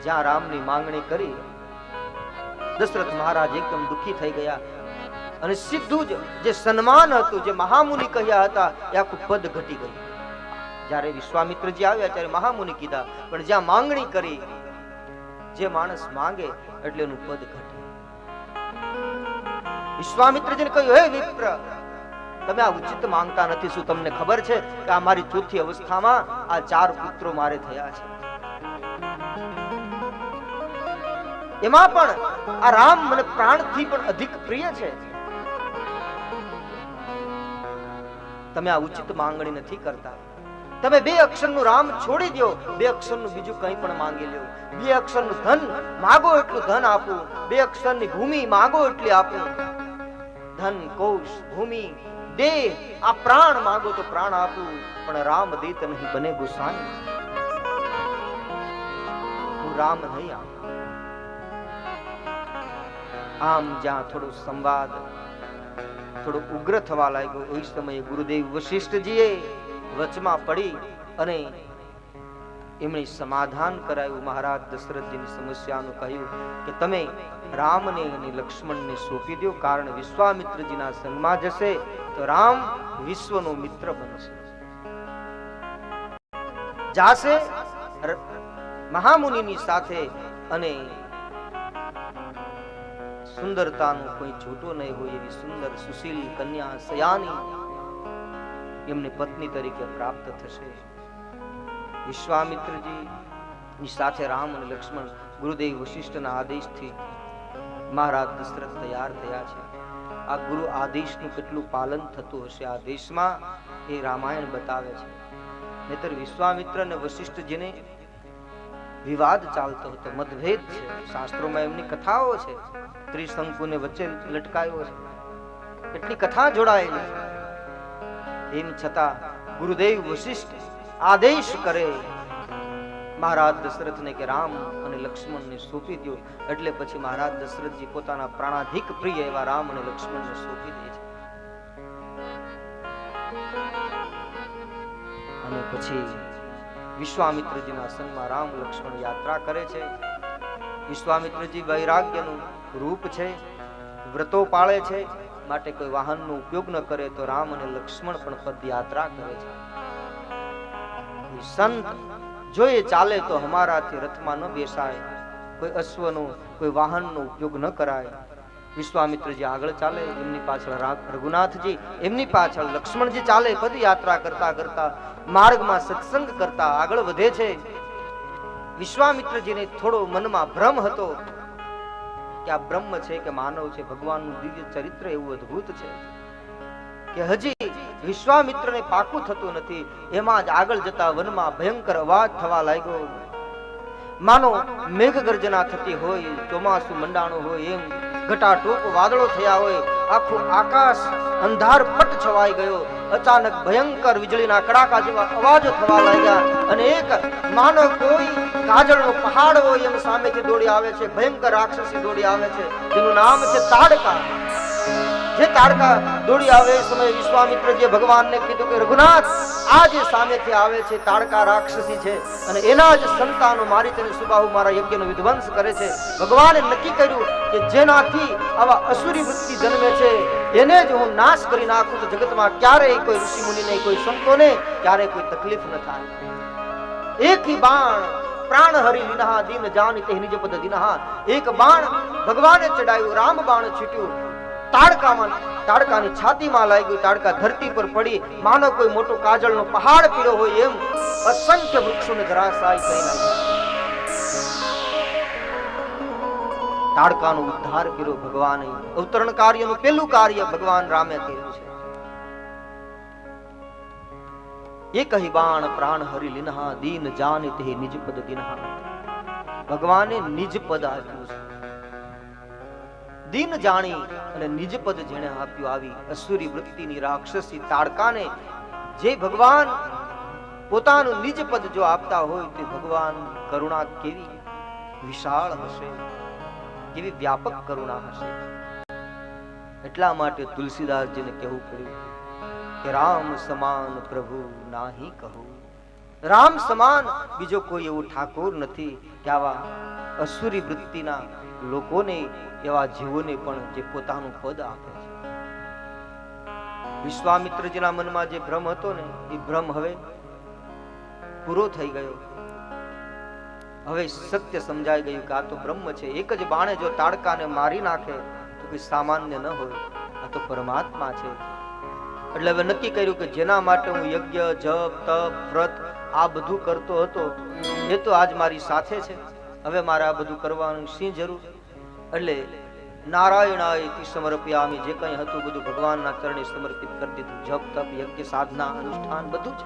જ્યાં રામની માંગણી કરી દશરથ મહારાજ એકદમ દુઃખી થઈ ગયા અને સીધું જ જે સન્માન હતું, જે મહામુનિ કહ્યા હતા, એ આખું પદ ઘટી ગયું. જ્યારે વિશ્વામિત્રજી આવ્યા ત્યારે મહામુનિ કીધા, પણ જ્યાં માંગણી કરી, જે માણસ માંગે એટલે એનું પદ ઘટે. વિશ્વામિત્રજીને કહ્યું, હે વિપ્ર, તમે આ ઉચિત માંગતા નથી. શું તમને ખબર છે કે આ મારી ચોથી અવસ્થામાં આ 4 પુત્રો મારે થયા છે? એમાં પણ આ રામ મને પ્રાણથી પણ અધિક પ્રિય છે. તમે આ ઉચિત માંગણી નથી કરતા. તમે 2 અક્ષરનું રામ છોડી દો, 2 અક્ષરનું બીજું કંઈ પણ માંગી લ્યો. 2 અક્ષરનું ધન માગો એટલું ધન આપું, 2 અક્ષરની ભૂમિ માગો એટલી આપું. ધન, કોષ, ભૂમિ, દેહ, આ પ્રાણ માગો તો પ્રાણ આપું, પણ રામ દેત નહીં બને ગુસાઈ. હું રામ નહીં આપું. આમ જ્યાં થોડો સંવાદ થોડો ઉગ્ર થવા લાગ્યો, એ સમયે ગુરુદેવ વશિષ્ઠજીએ વચમાં પડી અને એમણે સમાધાન કરાયું. મહારાજ દશરથજીની સમસ્યાનું કહ્યું કે તમે રામને અને લક્ષ્મણને સોંપી દો, કારણ વિશ્વામિત્રજીના સંગમાં જશે તો રામ વિશ્વનો મિત્ર બનશે. જાશે મહામુનિની સાથે અને સુંદરતાનો કોઈ છૂટો નહીં હોય એવી સુંદર સુશીલ કન્યા સયાની એમને પત્ની તરીકે પ્રાપ્ત થશે. વિશ્વામિત્રજી ની સાથે રામ અને લક્ષ્મણ ગુરુદેવ વશિષ્ઠના આદેશથી મહારાજ દશરથ તૈયાર થયા છે. આ ગુરુ આદેશનું કેટલું પાલન થતું હશે આ દેશમાં, એ રામાયણ બતાવે છે. નહીતર વિશ્વામિત્ર અને વશિષ્ઠજીને વિવાદ ચાલતો હતો, મતભેદ છે. શાસ્ત્રોમાં એમની કથાઓ છે. ત્રિશંકુને વચ્ચે લટકાયો છે, એટલી કથા જોડાયેલી. એમ છતાં ગુરુદેવ વશિષ્ઠ આદેશ કરે મહારાજ દશરથને કે રામ અને લક્ષ્મણને સોંપી દો, એટલે પછી મહારાજ દશરથજી પોતાના પ્રાણાધિક પ્રિય એવા રામ અને લક્ષ્મણને સોંપી દે છે. અને પછી વિશ્વામિત્રજીના સંગમાં રામ લક્ષ્મણ યાત્રા કરે છે. વિશ્વામિત્રજી વૈરાગ્યનું રૂપ છે, વ્રતો પાળે છે, માટે કોઈ વાહનનો ઉપયોગ ન કરે તો રામ અને લક્ષ્મણ પણ પદયાત્રા કરે છે. સંત જો એ ચાલે તો હમારાથી રથમાં ન બેસાય, કોઈ અશ્વનો કોઈ વાહનનો ઉપયોગ ન કરાય. વિશ્વામિત્રજી આગળ ચાલે, એમની પાછળ રઘુનાથજી, એમની પાછળ લક્ષ્મણજી ચાલે. પદયાત્રા કરતા કરતા માર્ગમાં સત્સંગ કરતા આગળ વધે છે. વિશ્વામિત્રજીને થોડો મનમાં ભ્રમ હતો કે આ બ્રહ્મ છે કે માનવ છે. ભગવાનનું દિવ્ય ચરિત્ર એવું અદ્ભુત છે કે હજી વિશ્વામિત્રને પાકું થતું નથી. એમાં જ આગળ જતા વનમાં ભયંકર અવાજ થવા લાગ્યો, માનો મેઘ ગર્જના થતી હોય, ચોમાસું મંડાણું હોય એમ ઘટાટોપ વાદળો થયા હોય. આખું આકાશ અંધાર પટ છવાઈ ગયો. અચાનક ભયંકર વીજળીના કડાકા જેવા અવાજો થવા લાગ્યા અને એક માનો કોઈ કાજળનો પહાડ હોય એમ સામેથી દોડી આવે છે. ભયંકર રાક્ષસી દોડી આવે છે, જેનું નામ છે તાડકા. જે તાડકા દોડી આવે એ સમયે વિશ્વામિત્રજીએ ભગવાનને કીધું કે રઘુનાથ, આ જે સામેથી આવે છે તાડકા રાક્ષસી છે અને એના જ સંતાનો મારી તેને સુબાહુ મારા યજ્ઞનો વિધ્વંસ કરે છે. ભગવાને નક્કી કર્યું કે જેનાથી આવા અસુરી વૃત્તિ જન્મે છે એને જ હું નાશ કરી નાખું તો જગતમાં ક્યારેય કોઈ ઋષિ મુનિને, કોઈ સંતોને ક્યારેય કોઈ તકલીફ ન થાય. એક ही बाण प्राण हरि लिनहा दीन जानि ते निज पद दिनहा. एक बाण भगवाने चढ़ाયું, राम बाण छूट्યું, તાડકાની છાતીમાં લાગ્યું. તાડકા ધરતી પર પડી, માનો કોઈ મોટો કાજળનો પહાડ પીડ્યો હોય એમ અસંખ્ય વૃક્ષોને ધરાશાયી કરી નાખ્યા. તાડકાનો ઉદ્ધાર કર્યો ભગવાને. અવતરણ કાર્યનું પહેલું કાર્ય ભગવાન રામે કર્યું છે. એક ही बाण प्राण हरि लिनहा दीन जानि ते निज पद दिनहा. ભગવાને નિજ પદ આપ્યું છે. દીન જાણી અને નિજ પદ જેણે આપ્યું, આવી અસુરી વૃત્તિની રાક્ષસી તાડકાને જે ભગવાન પોતાનું નિજ પદ જો આપતા હોય તે ભગવાન કરુણા કેવી વિશાળ હશે, કેવી વ્યાપક કરુણા હશે. એટલા માટે તુલસીદાસજીને કહેવું પડ્યું કે રામ સમાન પ્રભુ નાહી કહું. રામ સમાન બીજો કોઈ એવું ઠાકોર નથી કે આવા અસુરી વૃત્તિના લોકોને, એવા જીવોને પણ જે પોતાનું પદ આપે છે. વિશ્વામિત્રજીના મનમાં જે ભ્રમ હતો ને, એ ભ્રમ હવે પૂરો થઈ ગયો. હવે સત્ય સમજાઈ ગયું કે આ તો બ્રહ્મ છે. એક જ બાણે જો તાડકાને મારી નાખે તો કોઈ સામાન્ય ન હોય, આ તો પરમાત્મા છે. એટલે હવે નક્કી કર્યું કે જેના માટે હું યજ્ઞ, જપ, તપ, વ્રત આ બધું કરતો હતો, એ તો આજ મારી સાથે છે. હવે મારે આ બધું કરવાનું શી જરૂર? એટલે નારાયણાય તિ સમર્પયામિ, જે કંઈ હતું બધું ભગવાનના ચરણે સમર્પિત કરી દીધું. જપ, તપ, યજ્ઞ, સાધના, અનુષ્ઠાન બધું જ.